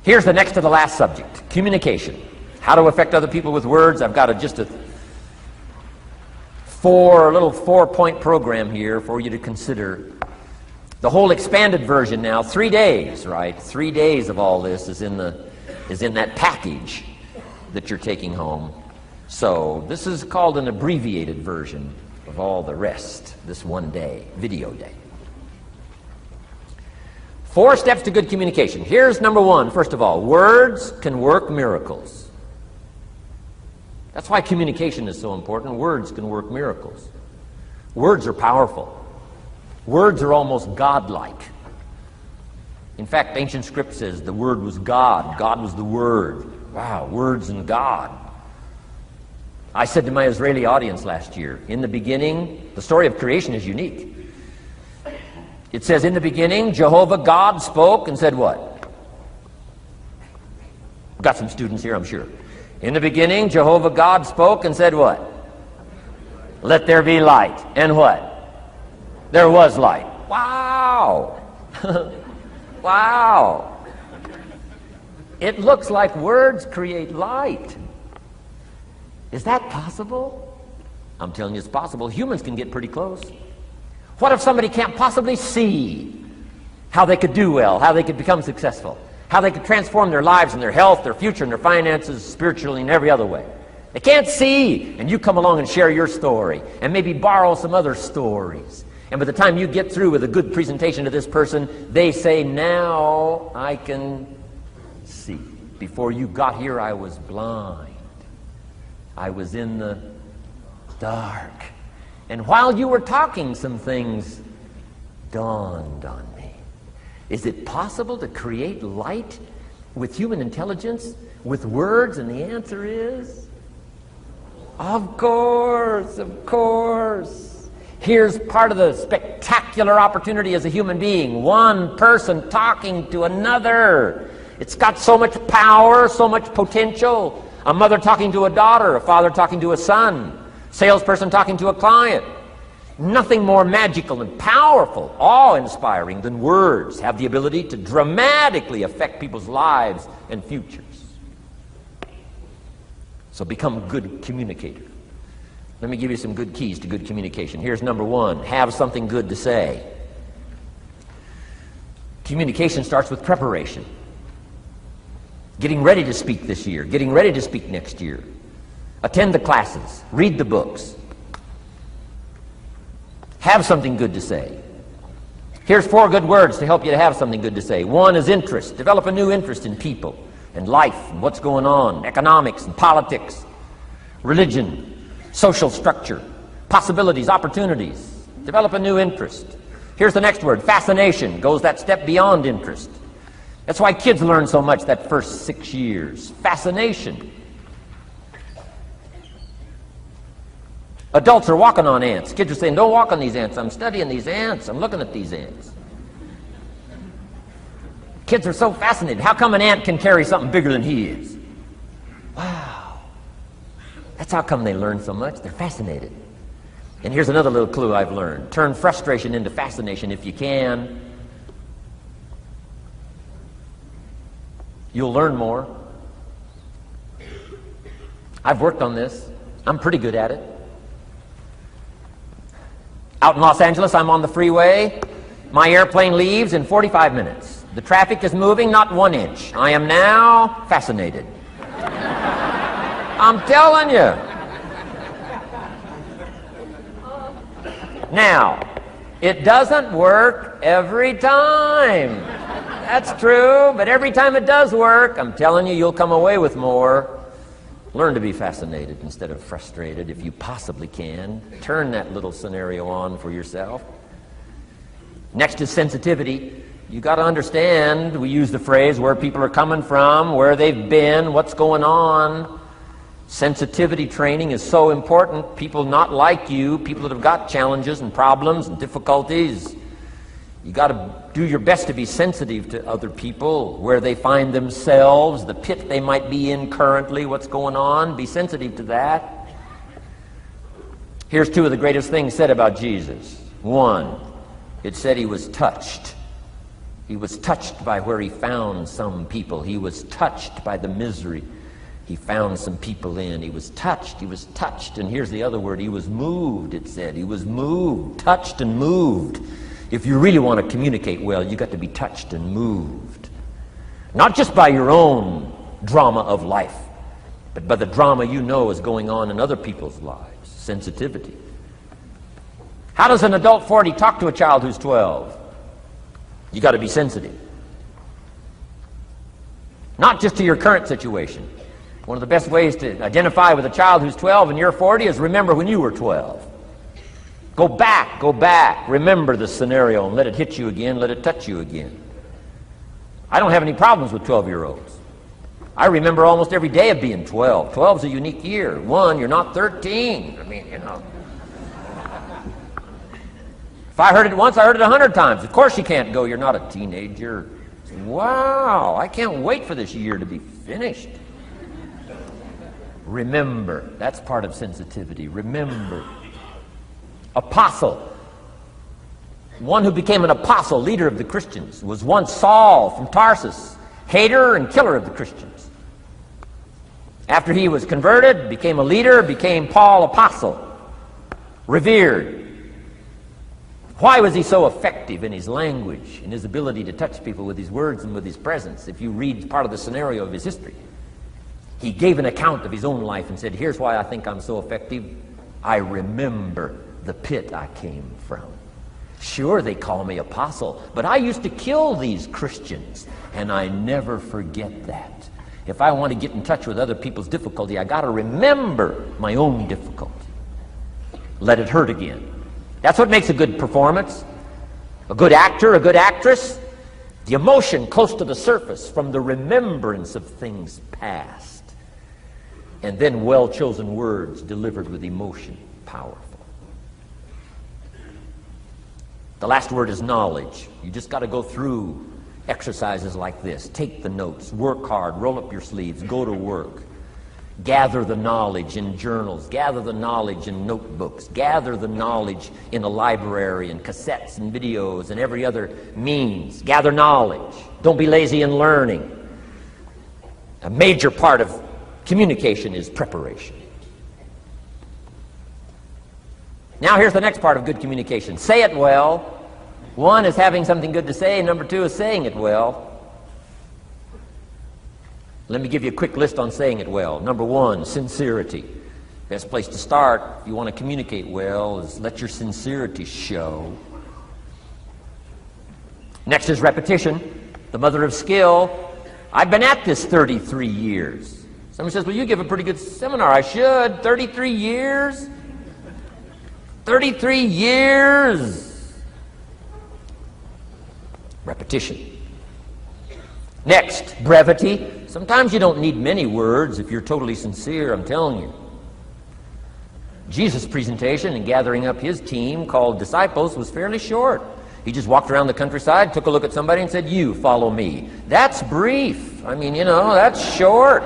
Here's the next to the last subject, communication. How to affect other people with words. I've got just a little four-point program here for you to consider. The whole expanded version now, 3 days, right? 3 days of all this is in that package that you're taking home. So this is called an abbreviated version of all the rest, this 1 day, video day. 4 steps to good communication. Here's number 1, first of all, words can work miracles. That's why communication is so important. Words can work miracles. Words are powerful. Words are almost godlike. In fact, ancient script says the Word was God. God was the Word. Wow, words and God. I said to my Israeli audience last year, in the beginning, the story of creation is unique. It says, in the beginning, Jehovah God spoke and said what? Got some students here, I'm sure. In the beginning, Jehovah God spoke and said what? Let there be light. And what? There was light. Wow! Wow! It looks like words create light. Is that possible? I'm telling you it's possible. Humans can get pretty close. What if somebody can't possibly see how they could do well, how they could become successful, how they could transform their lives and their health, their future, and their finances, spiritually and every other way? They can't see, and you come along and share your story, and maybe borrow some other stories. And by the time you get through with a good presentation to this person, they say, now I can see. Before you got here, I was blind. I was in the dark. And while you were talking, some things dawned on me. Is it possible to create light with human intelligence, with words? And the answer is, of course, of course. Here's part of the spectacular opportunity as a human being. One person talking to another. It's got so much power, so much potential. A mother talking to a daughter, a father talking to a son, salesperson talking to a client. Nothing more magical and powerful, awe-inspiring than words have the ability to dramatically affect people's lives and futures. So become a good communicator. Let me give you some good keys to good communication. Here's number 1, have something good to say. Communication starts with preparation. Getting ready to speak this year, getting ready to speak next year. Attend the classes, read the books. Have something good to say. Here's 4 good words to help you to have something good to say. 1 is interest. Develop a new interest in people and life and what's going on, economics and politics, religion, social structure, possibilities, opportunities. Develop a new interest. Here's the next word, fascination. Goes that step beyond interest. That's why kids learn so much that first 6 years. Fascination. Adults are walking on ants. Kids are saying, don't walk on these ants. I'm studying these ants. I'm looking at these ants. Kids are so fascinated. How come an ant can carry something bigger than he is? Wow. That's how come they learn so much. They're fascinated. And here's another little clue I've learned. Turn frustration into fascination if you can. You'll learn more. I've worked on this. I'm pretty good at it. Out in Los Angeles, I'm on the freeway. My airplane leaves in 45 minutes. The traffic is moving not 1 inch. I am now fascinated. I'm telling you. Now, it doesn't work every time. That's true, but every time it does work, I'm telling you, you'll come away with more. Learn to be fascinated instead of frustrated if you possibly can. Turn that little scenario on for yourself. Next is sensitivity. You got to understand, we use the phrase, where people are coming from, where they've been, what's going on. Sensitivity training is so important. People not like you, people that have got challenges and problems and difficulties, you got to do your best to be sensitive to other people, where they find themselves, the pit they might be in currently, what's going on. Be sensitive to that. Here's 2 of the greatest things said about Jesus. 1, it said he was touched. He was touched by where he found some people. He was touched by the misery he found some people in. He was touched, and here's the other word, he was moved, it said. He was moved, touched and moved. If you really want to communicate well, you got to be touched and moved. Not just by your own drama of life, but by the drama you know is going on in other people's lives. Sensitivity. How does an adult 40 talk to a child who's 12? You got to be sensitive. Not just to your current situation. One of the best ways to identify with a child who's 12 and you're 40 is remember when you were 12. Go back, remember the scenario and let it hit you again, let it touch you again. I don't have any problems with 12-year-olds. I remember almost every day of being 12. 12's a unique year. One, you're not 13. I mean, you know. If I heard it once, I heard it 100 times. Of course you can't go, you're not a teenager. Wow, I can't wait for this year to be finished. Remember, that's part of sensitivity. Remember. Apostle. One who became an apostle, leader of the Christians, was once Saul from Tarsus, hater and killer of the Christians. After he was converted, became a leader, became Paul apostle, revered. Why was he so effective in his language, in his ability to touch people with his words and with his presence? If you read part of the scenario of his history, he gave an account of his own life and said, here's why I think I'm so effective. I remember the pit I came from. Sure, they call me apostle, but I used to kill these Christians, and I never forget that. If I want to get in touch with other people's difficulty, I got to remember my own difficulty. Let it hurt again. That's what makes a good performance. A good actor, a good actress. The emotion close to the surface from the remembrance of things past. And then well-chosen words delivered with emotion. Powerful. The last word is knowledge. You just got to go through exercises like this. Take the notes. Work hard. Roll up your sleeves. Go to work. Gather the knowledge in journals. Gather the knowledge in notebooks. Gather the knowledge in a library and cassettes and videos and every other means. Gather knowledge. Don't be lazy in learning. A major part of communication is preparation. Now here's the next part of good communication. Say it well. One is having something good to say, and number two is saying it well. Let me give you a quick list on saying it well. Number one, sincerity. Best place to start if you want to communicate well is let your sincerity show. Next is repetition, the mother of skill. I've been at this 33 years. Someone says, well, you give a pretty good seminar. I should. 33 years? 33 years. Repetition. Next, brevity. Sometimes you don't need many words if you're totally sincere, I'm telling you. Jesus' presentation in gathering up his team called disciples was fairly short. He just walked around the countryside, took a look at somebody and said, you follow me. That's brief. I mean, you know, that's short.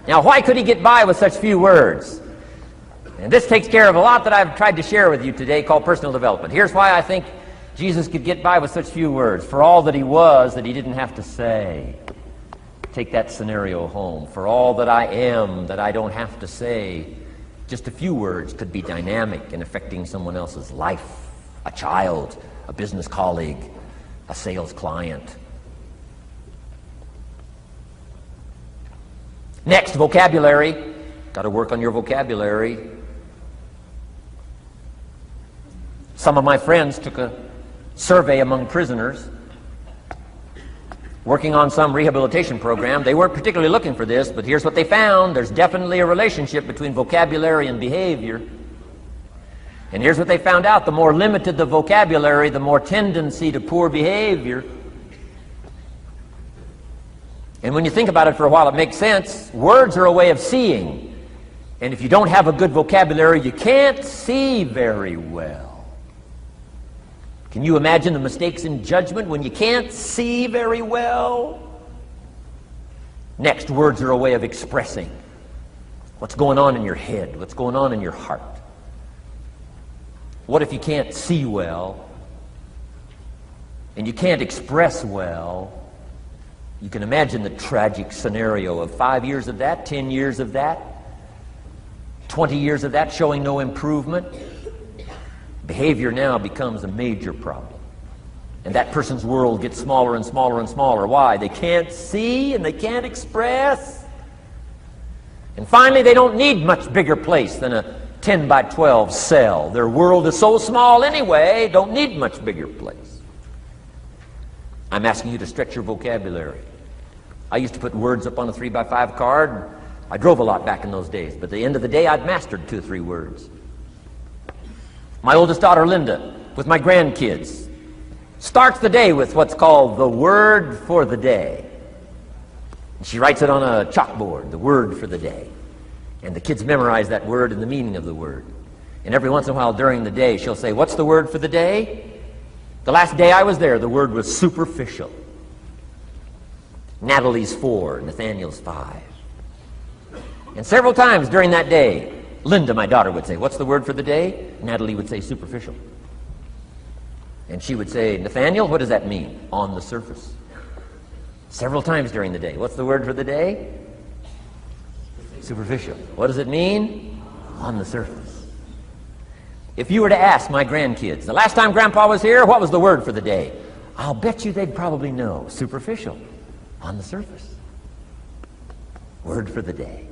Now, why could he get by with such few words? And this takes care of a lot that I've tried to share with you today called personal development. Here's why I think Jesus could get by with such few words. For all that he was, that he didn't have to say. Take that scenario home. For all that I am, that I don't have to say. Just a few words could be dynamic in affecting someone else's life. A child, a business colleague, a sales client. Next, vocabulary. Got to work on your vocabulary. Some of my friends took a survey among prisoners working on some rehabilitation program. They weren't particularly looking for this, but here's what they found. There's definitely a relationship between vocabulary and behavior. And here's what they found out. The more limited the vocabulary, the more tendency to poor behavior. And when you think about it for a while, it makes sense. Words are a way of seeing. And if you don't have a good vocabulary, you can't see very well. Can you imagine the mistakes in judgment when you can't see very well? Next, words are a way of expressing what's going on in your head, what's going on in your heart. What if you can't see well? and you can't express well, you can imagine the tragic scenario of 5 years of that, 10 years of that, 20 years of that showing no improvement. Behavior now becomes a major problem. And that person's world gets smaller and smaller and smaller. Why? They can't see and they can't express. And finally, they don't need much bigger place than a 10 by 12 cell. Their world is so small anyway, don't need much bigger place. I'm asking you to stretch your vocabulary. I used to put words up on a 3 by 5 card. I drove a lot back in those days, but at the end of the day, I'd mastered 2 or 3 words. My oldest daughter, Linda, with my grandkids, starts the day with what's called the word for the day. She writes it on a chalkboard, the word for the day. And the kids memorize that word and the meaning of the word. And every once in a while during the day, she'll say, "What's the word for the day?" The last day I was there, the word was superficial. Natalie's 4, Nathaniel's 5. And several times during that day, Linda, my daughter, would say, "What's the word for the day?" Natalie would say, "Superficial." And she would say, "Nathaniel, what does that mean?" "On the surface." Several times during the day. "What's the word for the day?" Superficial. "What does it mean?" "On the surface." If you were to ask my grandkids, "The last time Grandpa was here, what was the word for the day?" I'll bet you they'd probably know. Superficial. On the surface. Word for the day.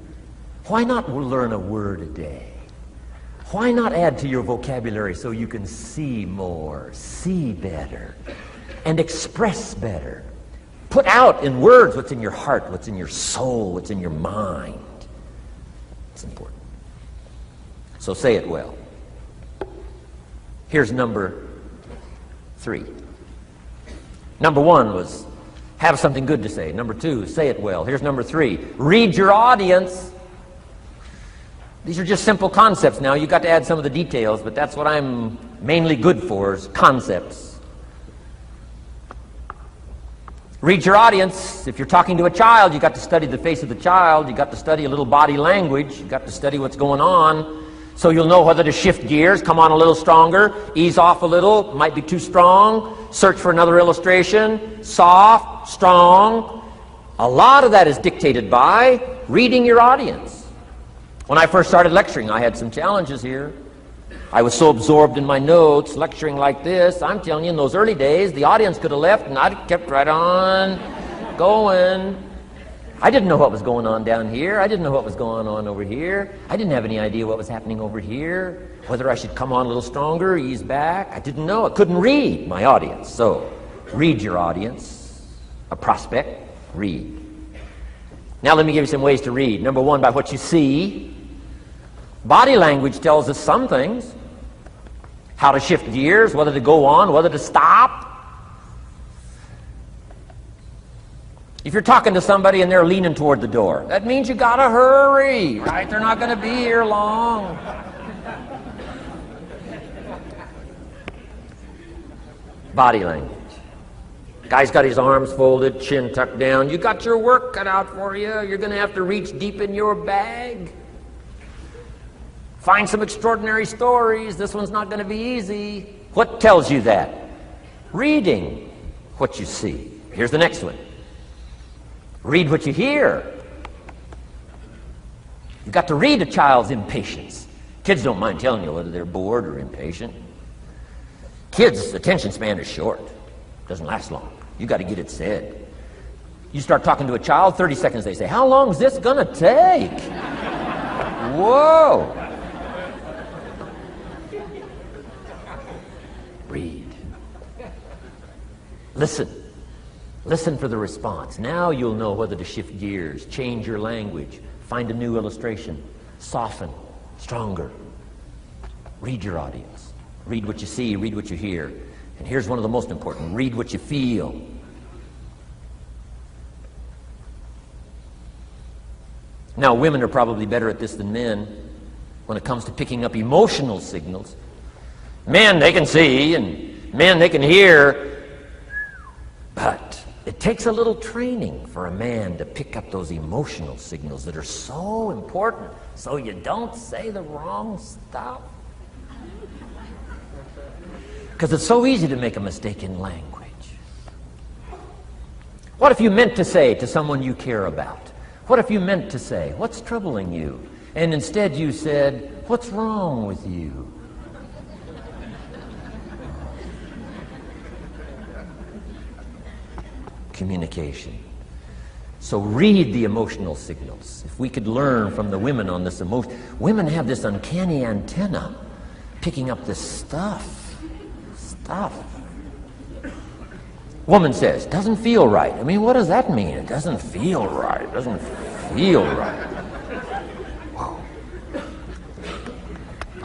Why not learn a word a day? Why not add to your vocabulary so you can see more, see better, and express better? Put out in words what's in your heart, what's in your soul, what's in your mind. It's important. So say it well. Here's number 3. Number 1 was have something good to say. Number 2, say it well. Here's number 3. Read your audience. These are just simple concepts now. You've got to add some of the details, but that's what I'm mainly good for, is concepts. Read your audience. If you're talking to a child, you've got to study the face of the child. You've got to study a little body language. You've got to study what's going on, so you'll know whether to shift gears, come on a little stronger, ease off a little, might be too strong, search for another illustration, soft, strong. A lot of that is dictated by reading your audience. When I first started lecturing, I had some challenges here. I was so absorbed in my notes, lecturing like this. I'm telling you, in those early days, the audience could have left and I'd have kept right on going. I didn't know what was going on down here. I didn't know what was going on over here. I didn't have any idea what was happening over here, whether I should come on a little stronger, ease back. I didn't know. I couldn't read my audience. So, read your audience. A prospect, read. Now let me give you some ways to read. Number 1, by what you see. Body language tells us some things. How to shift gears, whether to go on, whether to stop. If you're talking to somebody and they're leaning toward the door, that means you gotta hurry, right? They're not gonna be here long. Body language. Guy's got his arms folded, chin tucked down. You got your work cut out for you. You're gonna have to reach deep in your bag. Find some extraordinary stories. This one's not going to be easy. What tells you that? Reading what you see. Here's the next one. Read what you hear. You've got to read a child's impatience. Kids don't mind telling you whether they're bored or impatient. Kids' attention span is short. Doesn't last long. You've got to get it said. You start talking to a child, 30 seconds they say, "How long is this going to take?" Whoa. Read. Listen. Listen for the response. Now you'll know whether to shift gears, change your language, find a new illustration, soften, stronger. Read your audience. Read what you see, read what you hear. And here's one of the most important. Read what you feel. Now, women are probably better at this than men when it comes to picking up emotional signals. Men, they can see, and men, they can hear, but it takes a little training for a man to pick up those emotional signals that are so important so you don't say the wrong stuff. Because it's so easy to make a mistake in language. What if you meant to say to someone you care about? What if you meant to say, what's troubling you? And instead you said, what's wrong with you? Communication. So read the emotional signals. If we could learn from the women on this emotion. Women have this uncanny antenna picking up this stuff. Woman says, doesn't feel right. I mean, what does that mean? It doesn't feel right. It doesn't feel right. Whoa.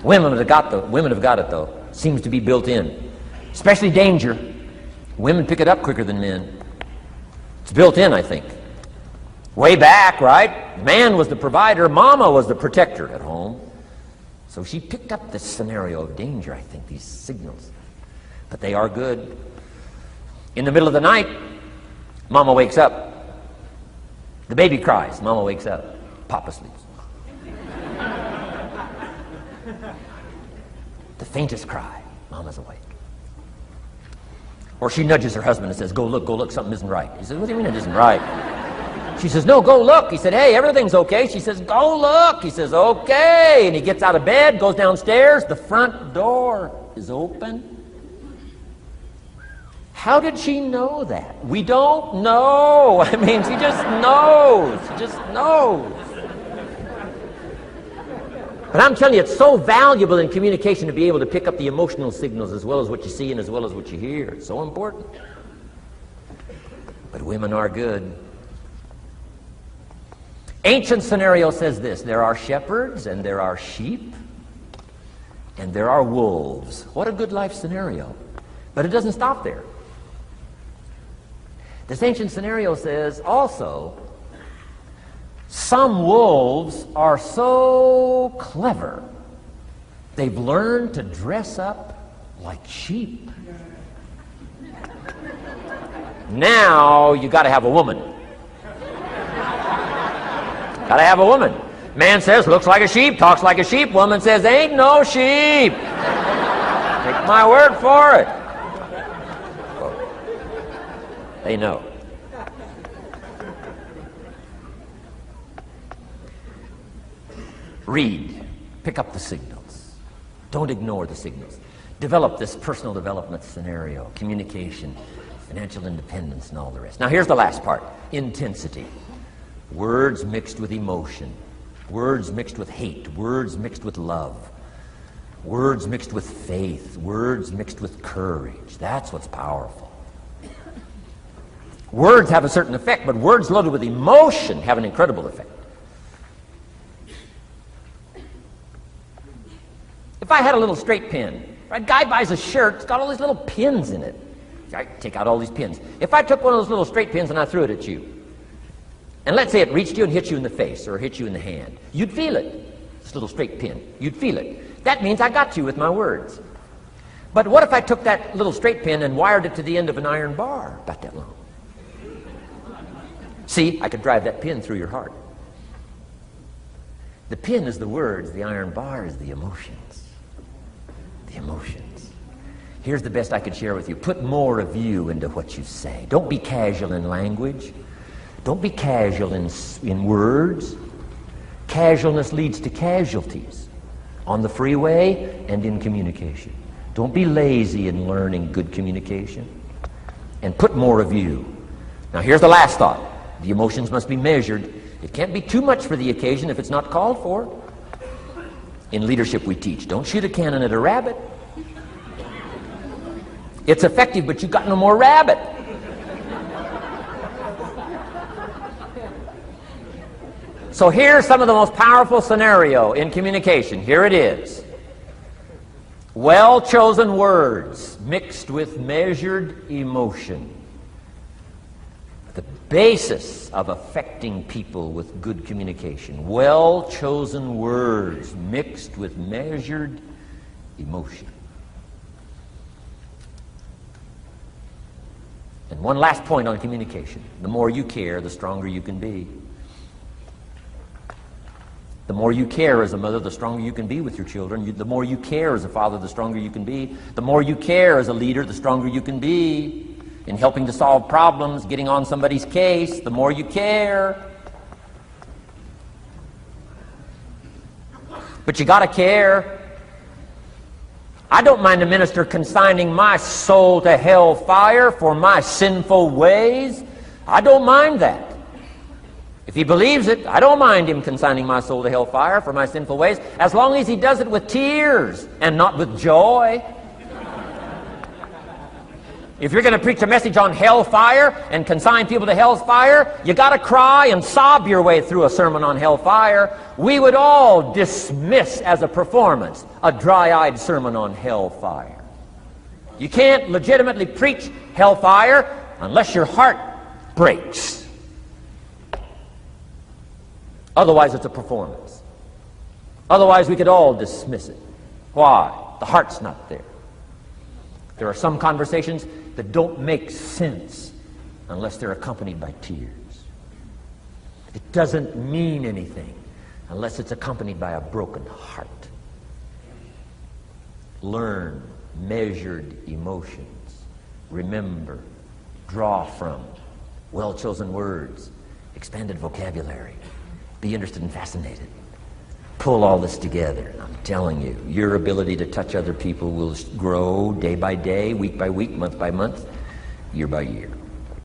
Women have got it though. Seems to be built in. Especially danger. Women pick it up quicker than men. It's built in, I think. Way back, right? Man was the provider, mama was the protector at home. So she picked up this scenario of danger, I think, these signals. But they are good. In the middle of the night, mama wakes up. The baby cries, mama wakes up. Papa sleeps. The faintest cry, mama's awake. Or she nudges her husband and says, go look, something isn't right. He says, what do you mean it isn't right? She says, no, go look. He said, hey, everything's okay. She says, go look. He says, okay. And he gets out of bed, goes downstairs. The front door is open. How did she know that? We don't know. I mean, she just knows. She just knows. But I'm telling you, it's so valuable in communication to be able to pick up the emotional signals as well as what you see and as well as what you hear. It's so important. But women are good. Ancient scenario says this: there are shepherds and there are sheep and there are wolves. What a good life scenario. But it doesn't stop there. This ancient scenario says also, some wolves are so clever, they've learned to dress up like sheep. Now you got to have a woman. Got to have a woman. Man says, looks like a sheep, talks like a sheep. Woman says, ain't no sheep. Take my word for it. They know. Read. Pick up the signals. Don't ignore the signals. Develop this personal development scenario, communication, financial independence, and all the rest. Now here's the last part. Intensity. Words mixed with emotion. Words mixed with hate. Words mixed with love. Words mixed with faith. Words mixed with courage. That's what's powerful. Words have a certain effect, but words loaded with emotion have an incredible effect. If I had a little straight pin, a guy buys a shirt, it's got all these little pins in it. I take out all these pins. If I took one of those little straight pins and I threw it at you, and let's say it reached you and hit you in the face or hit you in the hand, you'd feel it. This little straight pin, you'd feel it. That means I got you with my words. But what if I took that little straight pin and wired it to the end of an iron bar, about that long? See, I could drive that pin through your heart. The pin is the words, the iron bar is the emotions. The emotions. Here's the best I could share with you. Put more of you into what you say. Don't be casual in language. Don't be casual in words. Casualness leads to casualties on the freeway and in communication. Don't be lazy in learning good communication. And put more of you. Now here's the last thought. The emotions must be measured. It can't be too much for the occasion if it's not called for. In leadership we teach, don't shoot a cannon at a rabbit. It's effective, but you've got no more rabbit. So here's some of the most powerful scenario in communication. Here it is. Well-chosen words mixed with measured emotion. The basis of affecting people with good communication. Well-chosen words mixed with measured emotion. And one last point on communication. The more you care, the stronger you can be. The more you care as a mother, the stronger you can be with your children. The more you care as a father, the stronger you can be. The more you care as a leader, the stronger you can be. in helping to solve problems, getting on somebody's case, the more you care. But you gotta care. I don't mind a minister consigning my soul to hellfire for my sinful ways. I don't mind that. If he believes it, I don't mind him consigning my soul to hellfire for my sinful ways, as long as he does it with tears and not with joy. If you're going to preach a message on hellfire and consign people to hellfire, you got to cry and sob your way through a sermon on hellfire. We would all dismiss as a performance a dry-eyed sermon on hellfire. You can't legitimately preach hellfire unless your heart breaks. Otherwise, it's a performance. Otherwise, we could all dismiss it. Why? The heart's not there. There are some conversations that don't make sense unless they're accompanied by tears. It doesn't mean anything unless it's accompanied by a broken heart. Learn measured emotions. Remember, draw from well-chosen words, expanded vocabulary. Be interested and fascinated. Pull all this together. I'm telling you, your ability to touch other people will grow day by day, week by week, month by month, year by year.